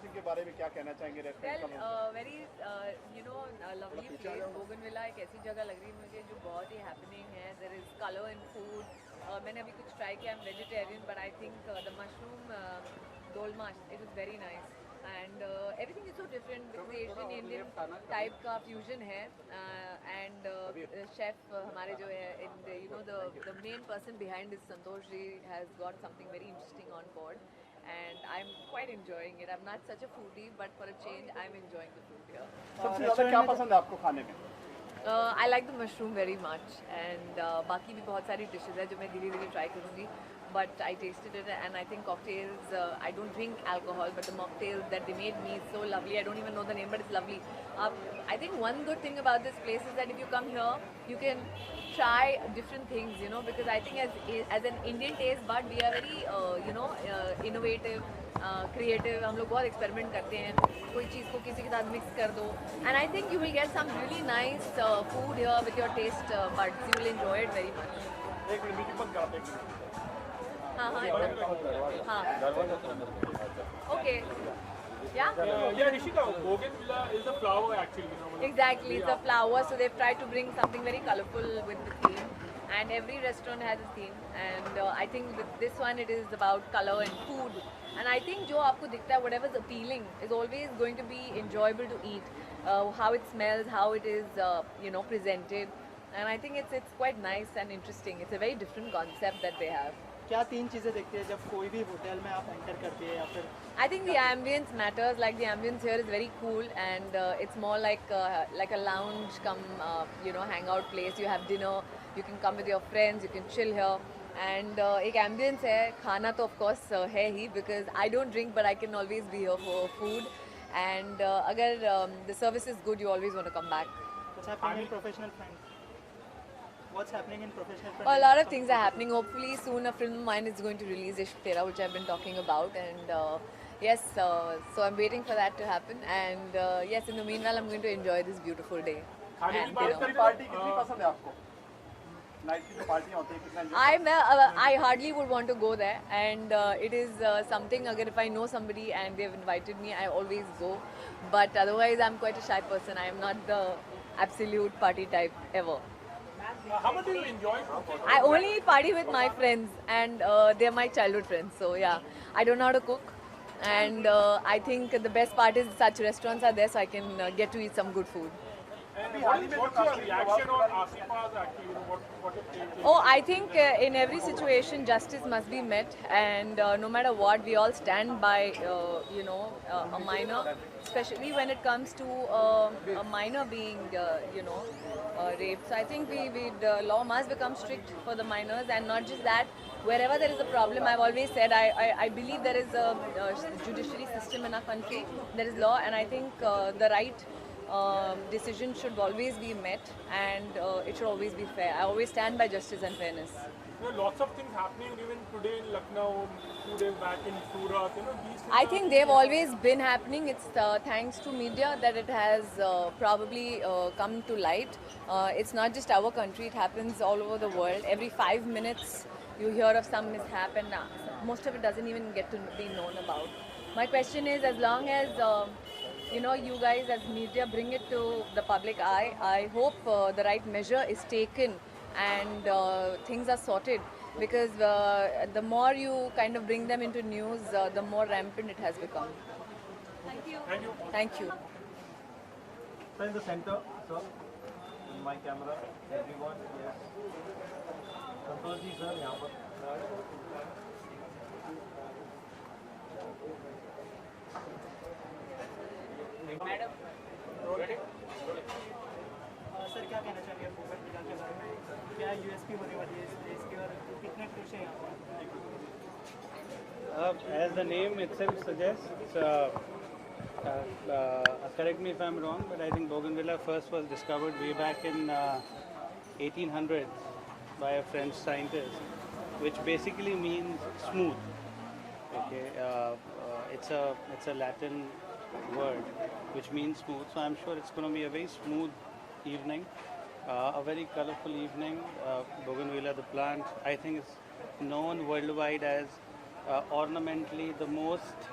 Manufacturing के बारे में क्या कहना चाहेंगे रेफरेंस वेल का? वेरी लवली प्लेस बोगनविला एक ऐसी जगह लग रही है मुझे जो बहुत ही हैपनिंग है. There is colour in food. मैंने अभी कुछ ट्राई किया. I am vegetarian but I think the mushroom dolma, it was very nice. And everything is so different because Asian Indian type का fusion है. And chef हमारे जो है, and the main person behind this Santosh ji has got something very interesting on board. And I'm quite enjoying it. I'm not such a foodie, but for a change, I'm enjoying the food here. सबसे ज़्यादा क्या पसंद है आपको खाने में? I like the mushroom very much, and बाकी भी बहुत सारी dishes है जो मैं धीरे धीरे try करूँगी. But I tasted it, and I think cocktails. I don't drink alcohol, but the mocktails that they made me is so lovely. I don't even know the name, but it's lovely. I think one good thing about this place is that if you come here, you can try different things, because I think as an Indian taste bud, we are very innovative, creative. हम लोग बहुत experiment करते हैं. कोई चीज़ को किसी के साथ mix कर दो, and I think you will get some really nice food here with your taste buds. You will enjoy it very much. एक मिनट मीटिंग बंद कराते हैं. हाँ. Okay. Yeah? Yeah, Rishika, Bougainvillea is a flower actually. Exactly, it's a flower, so they've tried to bring something very colorful with the theme. And every restaurant has a theme. And I think with this one, it is about color and food. And I think जो आपको दिखता है, whatever is appealing, is always going to be enjoyable to eat. How it smells, how it is, presented. And I think it's quite nice and interesting. It's a very different concept that they have. क्या तीन चीज़ें देखते हैं जब कोई भी hotel में आप एंटर करते हैं या फिर? I think the ambience matters. Like the ambience here is very cool, and it's more like a lounge, hangout place. You have dinner, you can come with your friends, you can chill here, and एक ambience है. खाना तो of course है ही, because I don't drink, but I can always be here for food. And अगर the service is good, you always want to come back. What's happening in professional front? What's happening in professional front? A lot of things are happening. Hopefully soon a film of mine is going to release, Ishq Tera, which I've been talking about. And yes, so I'm waiting for that to happen. And yes, in the meanwhile, I'm going to enjoy this beautiful day. And, party कितनी पसंद है आपको? Night की जो पार्टियां होती हैं कितना enjoy I hardly would want to go there, and it is something. Agar if I know somebody and they've invited me, I always go. But otherwise, I'm quite a shy person. I am not the absolute party type ever. How much do you enjoy? I only party with my friends, and they're my childhood friends. So yeah, I don't know how to cook, and I think the best part is such restaurants are there, so I can get to eat some good food. And what's your reaction on Asifa's actually? What it takes? Oh, I think in every situation justice must be met, and no matter what, we all stand by a minor, especially when it comes to a minor being raped. So I think the law must become strict for the minors, and not just that. Wherever there is a problem, I've always said I believe there is a judiciary system in our country. There is law, and I think the right decision should always be met, and it should always be fair. I always stand by justice and fairness. Lots of things happening even today in Lucknow, 2 days back in Surat. These things I think they've always been happening. It's thanks to media that it has probably come to light. It's not just our country, it happens all over the world. Every 5 minutes you hear of some mishap, and most of it doesn't even get to be known about. My question is, as long as you guys as media bring it to the public eye, I hope the right measure is taken, and things are sorted, because the more you kind of bring them into news, the more rampant it has become. Thank you. Thank you. Thank you. Sir, in the center, sir, in my camera, everyone, yes. Santosh ji, sir, यहाँ पर. Madam. Sir क्या कहना चाहेंगे bougainvillea के बारे में? क्या USP होने वाली है इस प्लेस की, और कितने खुश हैं यहाँ पर? As the name itself suggests, correct me if I'm wrong, but I think Bougainvillea first was discovered way back in 1800s by a French scientist, which basically means smooth. Okay, it's a Latin word which means smooth. So I'm sure it's going to be a very smooth evening, a very colorful evening. Bougainvillea, the plant, I think is known worldwide as ornamentally the most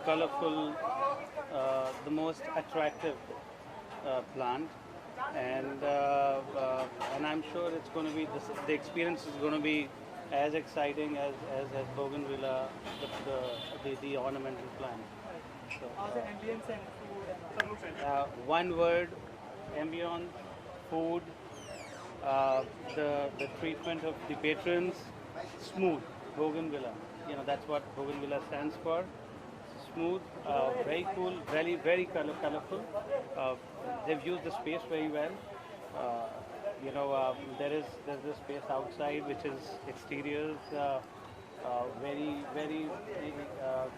colorful, the most attractive plant, and I'm sure it's going to be the experience is going to be as exciting as Bougainvillea, the ornamental plant. So, How's the ambience and food and one word, ambience, food, the treatment of the patrons, smooth. Bougainvillea, that's what Bougainvillea stands for. Smooth, very cool, very colorful. They've used the space very well. There's the space outside which is exteriors, very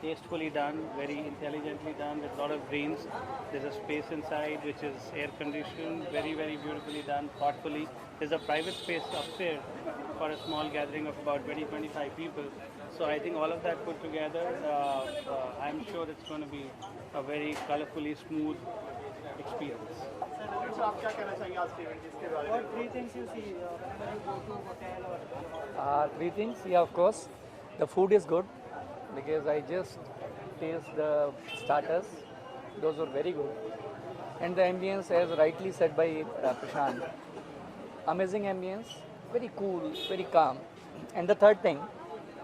tastefully done, very intelligently done with a lot of greens. There's a space inside which is air conditioned, very beautifully done, thoughtfully. There's a private space upstairs for a small gathering of about 20-25 people. So I think all of that put together, I'm sure it's going to be a very colorfully smooth experience. तो आप क्या कहना चाहिए आज के event इसके बारे में? what three things you see whenever you go to hotel or Three things, yeah, of course. The food is good because I just taste the starters. Those were very good. And the ambience, as rightly said by Prashant, amazing ambience, very cool, very calm. And the third thing,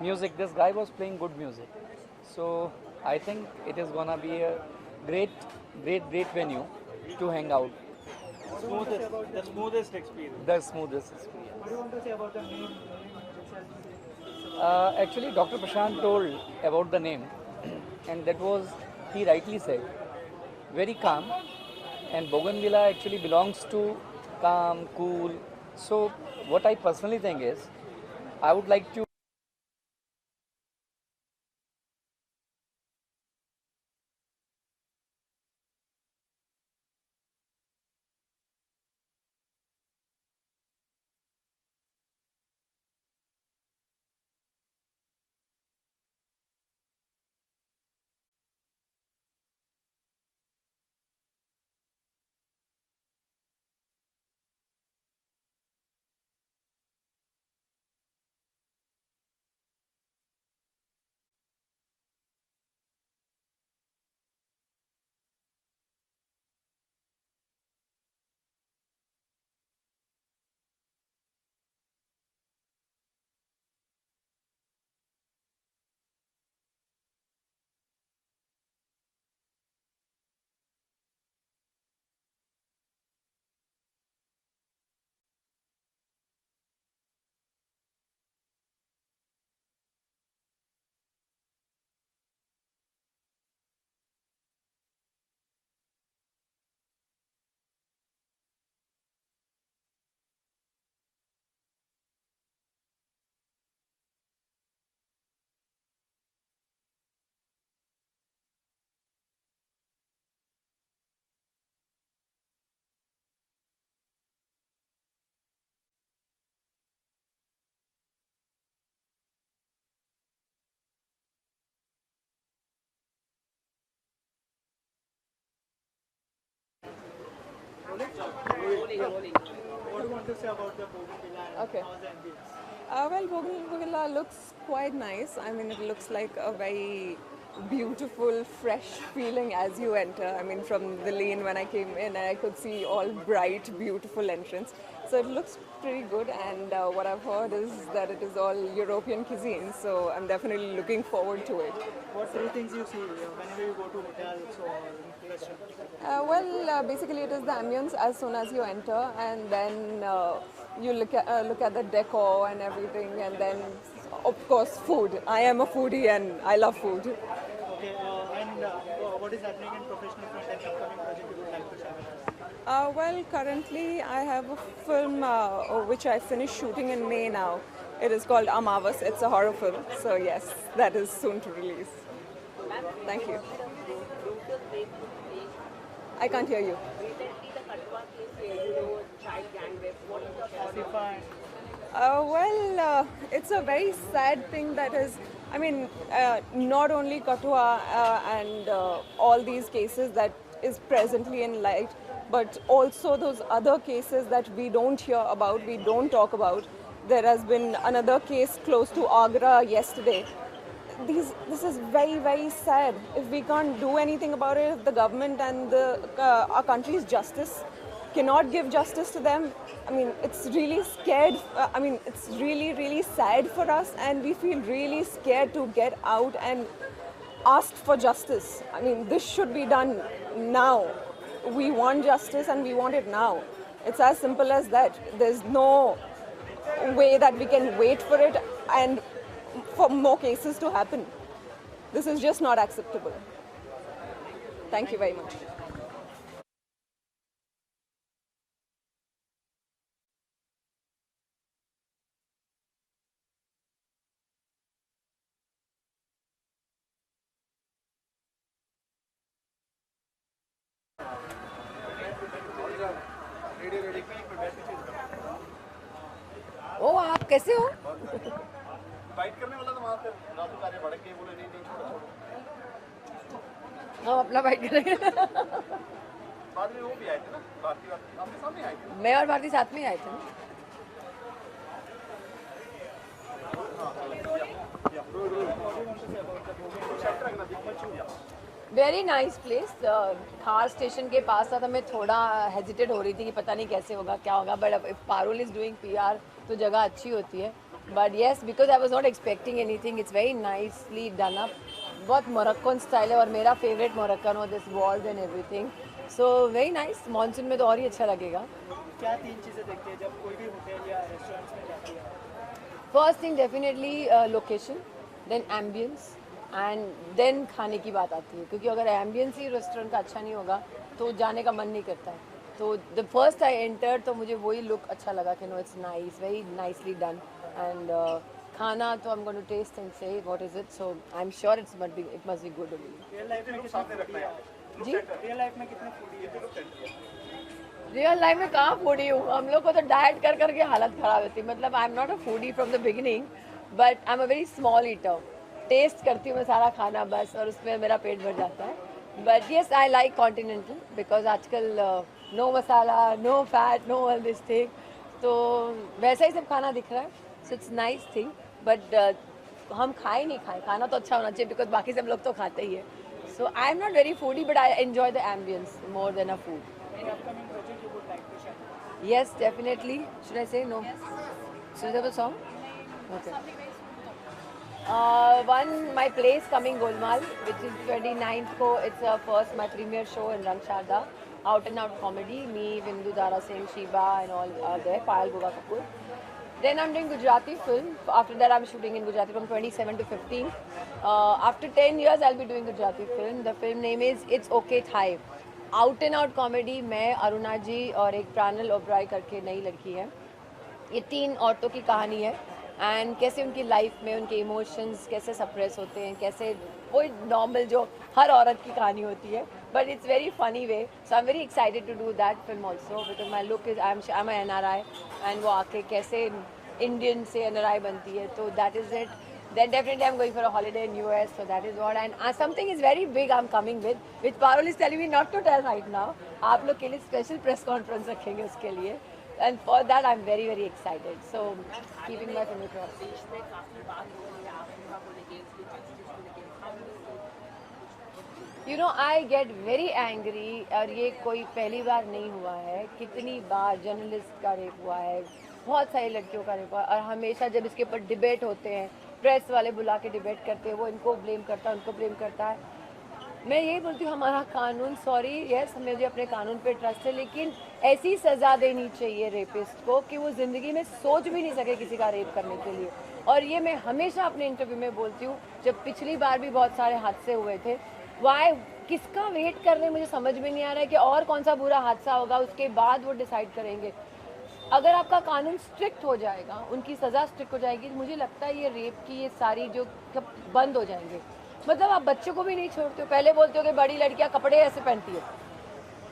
music. This guy was playing good music. So I think it is gonna be a great venue to hang out. The smoothest experience. The smoothest experience. what do you want to say about the name itself? Actually, Dr. Prashant told about the name, and that was, he rightly said, very calm. And Bougainvillea actually belongs to calm, cool. So, what I personally think is, I would like to. What do you want to say about the Bougainvillea and Okay. how's the ambience? Well, Bougainvillea looks quite nice. I mean, it looks like a very beautiful, fresh feeling as you enter. I mean, from the lane when I came in, I could see all bright, beautiful entrance. So it looks pretty good. And what I've heard is that it is all European cuisine. So I'm definitely looking forward to it. What three things you see whenever you go to hotels or restaurants? Basically, it is the ambience as soon as you enter, and then you look at the decor and everything, and then of course food. I am a foodie and I love food. Okay, and what is happening in professional front and upcoming project you would like to share with us? Well, currently I have a film which I finished shooting in May now. It is called Amavas. It's a horror film. So yes, that is soon to release. Thank you. I can't hear you. It's a very sad thing that is, I mean, not only Kathua and all these cases that is presently in light, but also those other cases that we don't hear about, we don't talk about. There has been another case close to Agra yesterday. this is very, very sad. If we can't do anything about it, if the government and our country's justice cannot give justice to them, I mean, it's really scared. It's really, really sad for us, and we feel really scared to get out and ask for justice. I mean, this should be done now. We want justice, and we want it now. It's as simple as that. There's no way that we can wait for it and for more cases to happen. This is just not acceptable. Thank you very much. ओ आप कैसे हो? Fight करने वाला तो वहाँ पे राजू कार्य भड़क के बोले नहीं छोड़ा। हम अपना फाइट करेंगे। बाद में वो भी आए थे ना, भारती आपके सामने आए थे। मैं और भारती साथ में आए थे ना। Very nice place. Thar station के पास था तो मैं थोड़ा हेजिटेट हो रही थी कि पता नहीं कैसे होगा क्या होगा, but if Parul is doing PR तो जगह अच्छी होती है। But yes, because I was not expecting anything, it's very nicely done up. बहुत मोरक्कन स्टाइल है और मेरा फेवरेट मोरक्कन हो, this walls and everything, so very nice. Monsoon में तो और ही अच्छा लगेगा। क्या 3 चीज़ें देखती है जब कोई भी होटल या रेस्टोरेंट्स में जाती है? First thing definitely location, then ambience and then खाने की बात आती है, क्योंकि अगर एम्बियंस ही रेस्टोरेंट का अच्छा नहीं होगा तो जाने का मन नहीं करता है। तो द फर्स्ट आई एंटर तो मुझे वही लुक अच्छा लगा कि no it's nice, very nicely done. And खाना तो I am going to taste and say what is it, so I am sure it must be good only. Real life में कितने फूडी है? जी, रियल लाइफ में कितने foodie है? Real life में कहाँ फूडी हूँ, हम लोग को तो डाइट कर करके हालत ख़राब होती है। मतलब I am not a foodie from the beginning, but I am a very small eater. Taste करती हूँ मैं सारा खाना बस, और उसमें मेरा पेट भर जाता है। But yes, I like continental because आजकल no masala, no fat, no all this thing, तो वैसा ही सब खाना दिख रहा है, so it's nice thing. But हम खाए नहीं खाए, खाना तो अच्छा होना चाहिए बिकॉज बाकी सब लोग तो खाते ही है। So I am not very foodie, but I enjoy the ambience more than a food. Yes, definitely. Should I say no? Yes. Should I have a song? Okay. One, my place coming Golmaal, which is 29th ko. It's first my premiere show in Rang Sharda. Out and out comedy. Me, Vindu, Dara Singh, Shiba, and all are there. Payal Goga Kapoor. Then I'm doing Gujarati film. After that, I'm shooting in Gujarati from 27 to 15. After 10 years, I'll be doing Gujarati film. The film name is It's Okay Thai. Out and out comedy. मैं, अरुणा जी और एक प्राणल ओब्राय करके नई लड़की है, ये 3 औरतों की कहानी है एंड कैसे उनकी लाइफ में उनके इमोशंस कैसे सप्रेस होते हैं, कैसे वो नॉर्मल जो हर औरत की कहानी होती है, but it's very funny way. So I am very excited to do that film also because my look is I am NRI and वो आके कैसे इंडियन से NRI बनती है, तो that is it. Then definitely I'm going for a holiday in US, so that is what. And something is very big I'm coming with, which Parul is telling me not to tell right now. आप लोग के लिए special press conference रखेंगे उसके लिए, and for that I'm very very excited. So keeping my fingers crossed. You know, I get very angry, और ये कोई पहली बार नहीं हुआ है, कितनी बार जर्नलिस्ट का रेप हुआ है, बहुत सारी लड़कियों का रेप हुआ है, और हमेशा जब इसके ऊपर डिबेट होते हैं, प्रेस वाले बुला के डिबेट करते हैं, वो इनको ब्लेम करता है, उनको ब्लेम करता है। मैं यही बोलती हूँ, हमारा कानून, सॉरी यस मुझे अपने कानून पे ट्रस्ट है, लेकिन ऐसी सज़ा देनी चाहिए रेपिस्ट को कि वो ज़िंदगी में सोच भी नहीं सके किसी का रेप करने के लिए। और ये मैं हमेशा अपने इंटरव्यू में बोलती हूँ, जब पिछली बार भी बहुत सारे हादसे हुए थे, वाई किसका वेट कर रहे हैं मुझे समझ में नहीं आ रहा है कि और कौन सा बुरा हादसा होगा, उसके बाद वो डिसाइड करेंगे। अगर आपका कानून स्ट्रिक्ट हो जाएगा, उनकी सज़ा स्ट्रिक्ट हो जाएगी, मुझे लगता है ये रेप की ये सारी जो बंद हो जाएंगे। मतलब आप बच्चों को भी नहीं छोड़ते हो, पहले बोलते हो कि बड़ी लड़कियां कपड़े ऐसे पहनती है,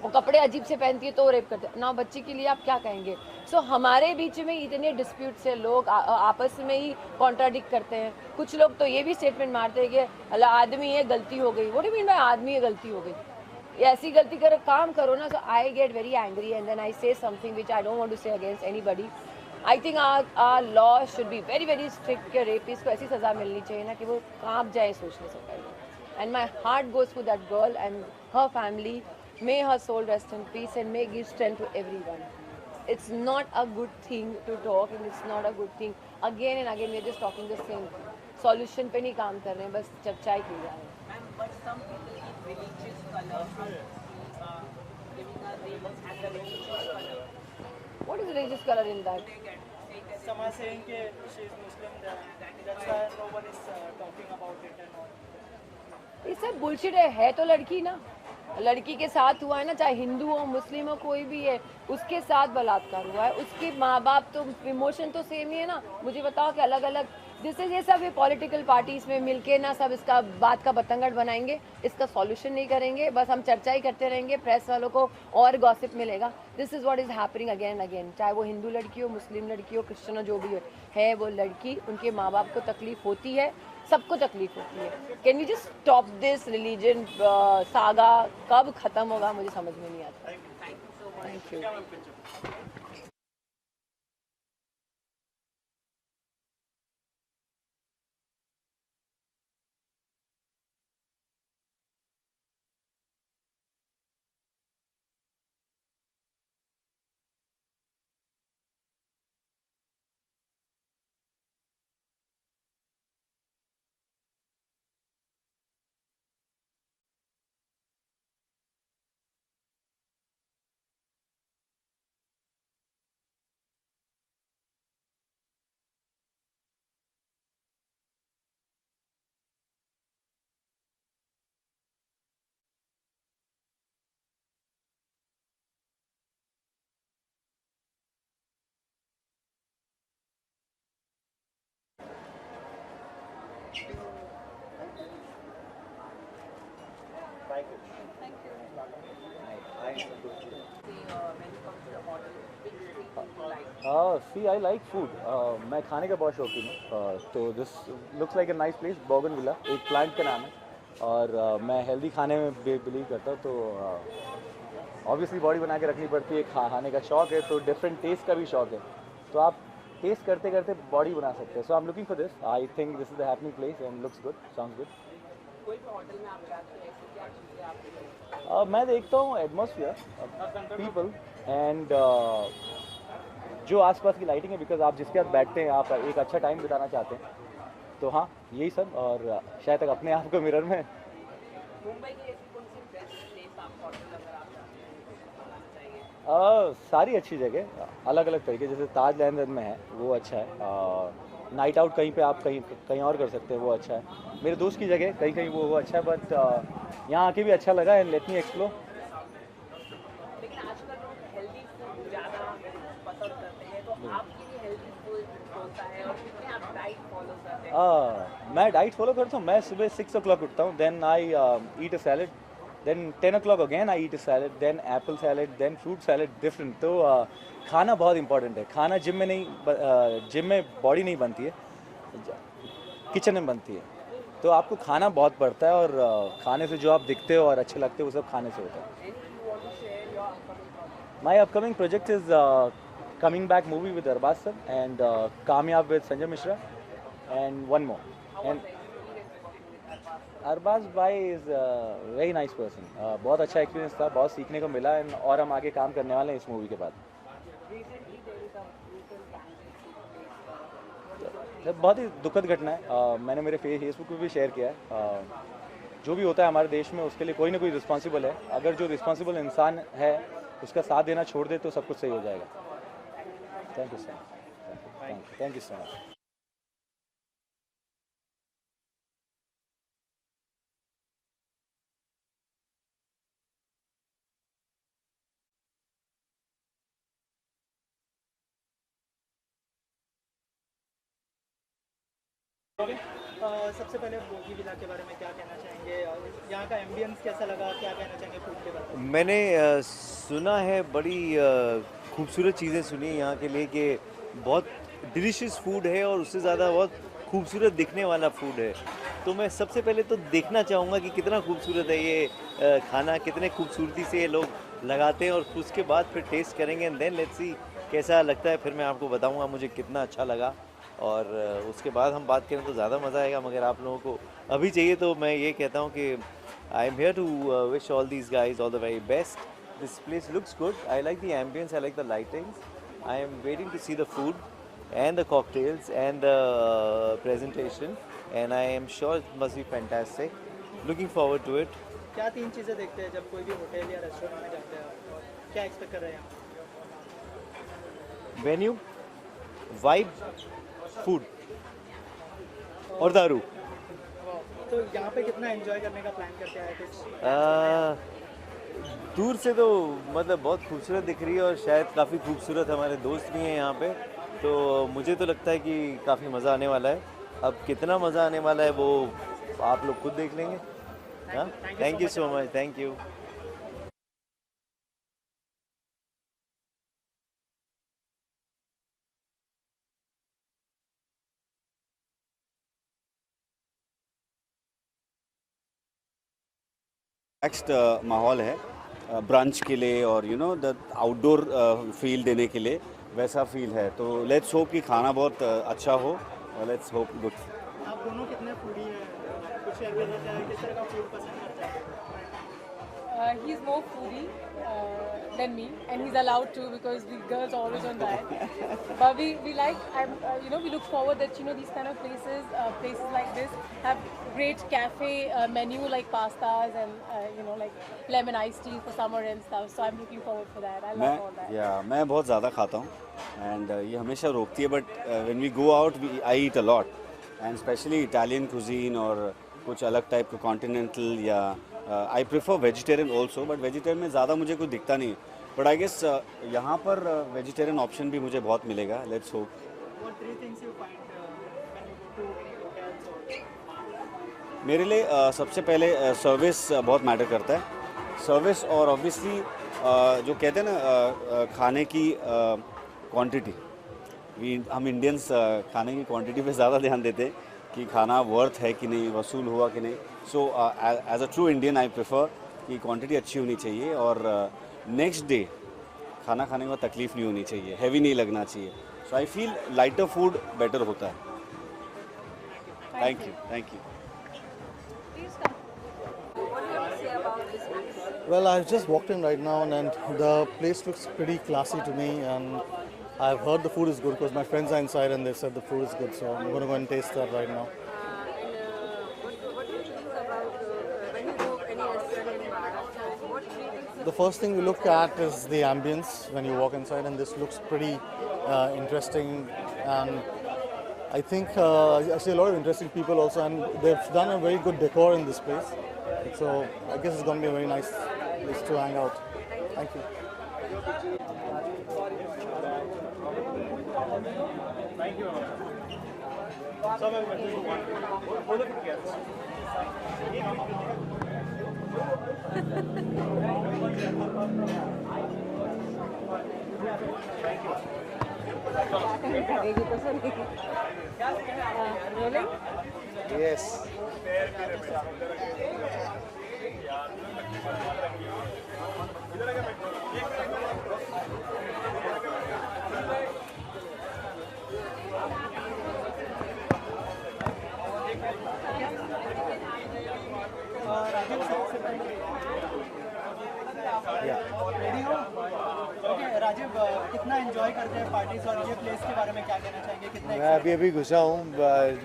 वो कपड़े अजीब से पहनती है तो वो रेप करते हैं ना, बच्ची के लिए आप क्या कहेंगे। सो हमारे बीच में इतने डिस्प्यूट्स है, लोग आपस में ही कॉन्ट्राडिक्ट करते हैं। कुछ लोग तो ये भी स्टेटमेंट मारते हैं कि अल्लाह आदमी है गलती हो गई, what do you mean by आदमी है गलती हो गई, ऐसी गलती करो काम करो ना। So I get very angry and then I say something which I don't want to say against anybody. I think our law should be very very strict कि रेपिस्ट को ऐसी सज़ा मिलनी चाहिए ना कि वो कांप जाए सोचने से पहले। And my heart goes to that girl and her family, may her soul rest in peace and may give strength to everyone. It's not a good thing to talk and it's not a good thing. Again and again we're just talking the same. Solution पे नहीं काम कर रहे हैं, बस चर्चाएं की जा रही हैं। But some people eat religious color from giving a religious as a religious color. What is religious color in that? Some are saying that she is Muslim, that's why no one is talking about it and all. ये सब bullshit है तो लड़की ना, लड़की के साथ हुआ है ना, चाहे हिंदू हो मुस्लिम हो कोई भी है, उसके साथ बलात्कार हुआ है, उसके माँ बाप तो इमोशन तो सेम ही है ना। मुझे बताओ कि अलग अलग जिससे ये सब ये पॉलिटिकल पार्टीज में मिलके ना सब इसका बात का बतंगड़ बनाएंगे, इसका सॉल्यूशन नहीं करेंगे, बस हम चर्चा ही करते रहेंगे, प्रेस वालों को और गॉसिप मिलेगा। This is what is happening again and again, चाहे वो हिंदू लड़की हो, मुस्लिम लड़की हो, क्रिश्चियन हो, जो भी है वो लड़की, उनके माँ बाप को तकलीफ होती है, सबको तकलीफ होती है। Can we just stop this religion saga? कब खत्म होगा मुझे समझ में नहीं आता। Thank you. See, I like food. मैं खाने का बहुत शौकीन हूँ। तो this looks like a nice place, Bougainvillea एक प्लांट का नाम है, और मैं हेल्दी खाने में बिलीव करता हूँ। तो ऑब्वियसली बॉडी बना के रखनी पड़ती है, खाने का शौक है तो डिफरेंट टेस्ट का भी शौक है, तो आप टेस्ट करते करते बॉडी बना सकते हैं। So I am looking for this, I think this is the happening place and looks good, sounds good. कोई भी होटल में आप जाते हैं ऐसी क्या चीज़ें आप मैं देखता हूँ एटमॉस्फेयर, पीपल एंड जो आसपास की लाइटिंग है, बिकॉज आप जिसके साथ बैठते हैं आप एक अच्छा टाइम बिताना चाहते हैं, तो हाँ यही सब, और शायद तक अपने आप को मिरर में। मुंबई की ऐसी कौन सी बेस्ट प्लेस आप होटल अगर आप जाते हैं बताना चाहिए? सारी अच्छी जगह, अलग अलग तरीके, जैसे ताज लैंडन में है वो अच्छा है, नाइट आउट कहीं पे आप कहीं और कर सकते हैं वो अच्छा है, मेरे दोस्त की जगह कहीं कहीं वो अच्छा है, बट यहाँ आके भी अच्छा लगा एंड लेट मी एक्सप्लोर। लेकिन आजकल लोग हेल्दी फूड ज़्यादा पसंद करते हैं, तो आपके लिए हेल्दी फूड होता है और कितने आप डाइट फॉलो करते हैं? मैं डाइट फॉलो करता हूँ, मैं सुबह 6 o'clock उठता हूँ, then I eat a salad, then 10 o'clock again I eat a salad, then apple salad, then fruit salad, different. तो खाना बहुत इंपॉर्टेंट है, खाना जिम में नहीं, जिम में बॉडी नहीं बनती है, किचन में बनती है, तो आपको खाना बहुत पड़ता है, और खाने से जो आप दिखते हो और अच्छे लगते हो वो सब खाने से होता है। My upcoming project is coming back movie with Arbaaz sir and Kaamyaab with Sanjay Mishra and one more. And Arbaaz भाई इज़ वेरी नाइस पर्सन, बहुत अच्छा एक्सपीरियंस था, बहुत सीखने को मिला, एंड और हम आगे काम करने वाले हैं इस मूवी के बाद। बहुत ही दुखद घटना है, मैंने मेरे फेसबुक पे भी शेयर किया है। जो भी होता है हमारे देश में उसके लिए कोई ना कोई रिस्पॉन्सिबल है, अगर जो रिस्पॉन्सिबल इंसान है उसका साथ देना छोड़ दे तो सब कुछ सही हो जाएगा। Thank you so much, thank you so much. सबसे पहले बोगनविला के बारे में क्या कहना चाहेंगे, यहाँ का एम्बियंस कैसा लगा, क्या कहना चाहेंगे फूड के बारे में? मैंने सुना है, बड़ी खूबसूरत चीज़ें सुनी यहाँ के लिए कि बहुत डिलीशियस फूड है और उससे ज़्यादा बहुत खूबसूरत दिखने वाला फूड है। तो मैं सबसे पहले तो देखना चाहूँगा कि कितना खूबसूरत है ये खाना, कितने खूबसूरती से ये लोग लगाते हैं, और उसके बाद फिर टेस्ट करेंगे एंड देन लेट्स सी कैसा लगता है फिर मैं आपको बताऊंगा मुझे कितना अच्छा लगा, और उसके बाद हम बात करें तो ज़्यादा मज़ा आएगा। मगर आप लोगों को अभी चाहिए तो मैं ये कहता हूँ कि I am here to wish all these guys all the very best. This place looks good, I like the ambience, I like the lightings, I am waiting to see the food and the cocktails and the presentation, and I am sure it must be fantastic. Looking forward to it. क्या 3 चीज़ें देखते हैं जब कोई भी hotel या restaurant में जाते हैं, और क्या एक्सपेक्ट कर रहे हैं? Venue, vibe, food और दारू। तो यहाँ पे कितना एंजॉय करने का प्लान करते हैं कुछ? दूर से तो मतलब बहुत खूबसूरत दिख रही है, और शायद काफ़ी खूबसूरत हमारे दोस्त भी हैं यहाँ पे, तो मुझे तो लगता है कि काफ़ी मज़ा आने वाला है। अब कितना मज़ा आने वाला है वो आप लोग खुद देख लेंगे। हाँ, thank you so much, thank you. Next माहौल है ब्रंच के लिए और द आउटडोर फील देने के लिए, वैसा फील है। तो लेट्स होप कि खाना बहुत अच्छा हो, और लेट्स होप गुड। आप दोनों कितने फूडी हैं? कुछ शेयर करना चाहें, किस तरह का फूड पसंद करते हैं? He's more foodie than me, and he's allowed to because the girls are always on diet. But we like, we look forward that these kind of places like this have great cafe menu like pastas and like lemon iced tea for summer and stuff. So I'm looking forward for that. I love all that. मैं बहुत ज़्यादा खाता हूँ, and ये हमेशा रोकती है, but when we go out I eat a lot, and specially Italian cuisine और कुछ अलग टाइप का कॉन्टिनेंटल, या I prefer vegetarian also, but vegetarian में ज़्यादा मुझे कुछ दिखता नहीं, बट आई गेस यहाँ पर वेजिटेरियन ऑप्शन भी मुझे बहुत मिलेगा। Let's hope. मेरे लिए सबसे पहले सर्विस बहुत मैटर करता है, सर्विस, और ऑब्वियसली जो कहते हैं ना खाने की क्वांटिटी, हम इंडियंस खाने की क्वांटिटी पे ज़्यादा ध्यान देते हैं कि खाना वर्थ है कि नहीं, वसूल हुआ कि नहीं। So as a true Indian I prefer कि क्वांटिटी अच्छी होनी चाहिए, और नेक्स्ट डे खाना खाने में तकलीफ़ नहीं होनी चाहिए, हैवी नहीं लगना चाहिए। So I feel lighter food better होता है। Thank you, thank you. Well, I've just walked in right now, and the place looks pretty classy to me, and I've heard the food is good because my friends are inside and they've said the food is good, so I'm going to go and taste that right now. The first thing we look at is the ambience when you walk inside, and this looks pretty interesting, and I think I see a lot of interesting people also, and they've done a very good decor in this place, so I guess it's going to be a very nice place to hang out. Thank you. Thank you. So we'll do one. We'll look together. Rolling? Yes. Rajiv, कितना enjoy करते हैं parties, और ये place के बारे में क्या कहना चाहेंगे? कितना मैं अभी घुसा हूँ,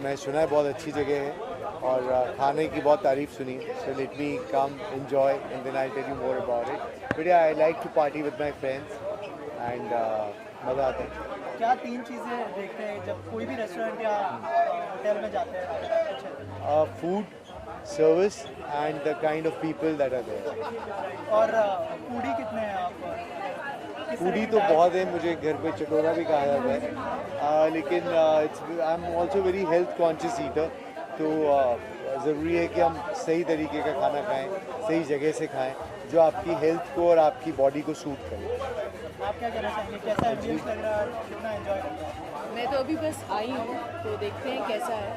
मैं सुना है बहुत अच्छी जगह है, और खाने की बहुत तारीफ सुनी, so let me come enjoy and then I tell you more about it. But I like to party with my friends, and मज़ा आता है। क्या 3 चीज़ें देखते हैं जब कोई भी रेस्टोरेंट या होटल में जाते हैं? Food, service and the kind of people that are there. और फूडी कितने हैं आप? फूडी तो बहुत है, मुझे घर पे चटोरा भी कहा जाता है, लेकिन I am also very health conscious eater, तो ज़रूरी है कि हम सही तरीके का खाना खाएं, सही जगह से खाएं, जो आपकी हेल्थ को और आपकी बॉडी को सूट करे। आप क्या कहना चाहेंगे? कैसा एम्बियंस लग रहा है? कितना एंजॉय कर रहा है? मैं तो अभी बस आई हूँ, तो देखते हैं कैसा है।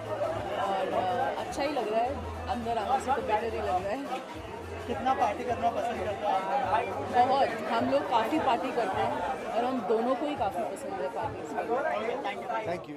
और अच्छा ही लग रहा है, अंदर आने से तो बेटर ही लग रहा है। कितना पार्टी करना पसंद करते हैं? बहुत, हम लोग काफ़ी पार्टी करते हैं और हम दोनों को ही काफ़ी पसंद है पार्टी। Thank you.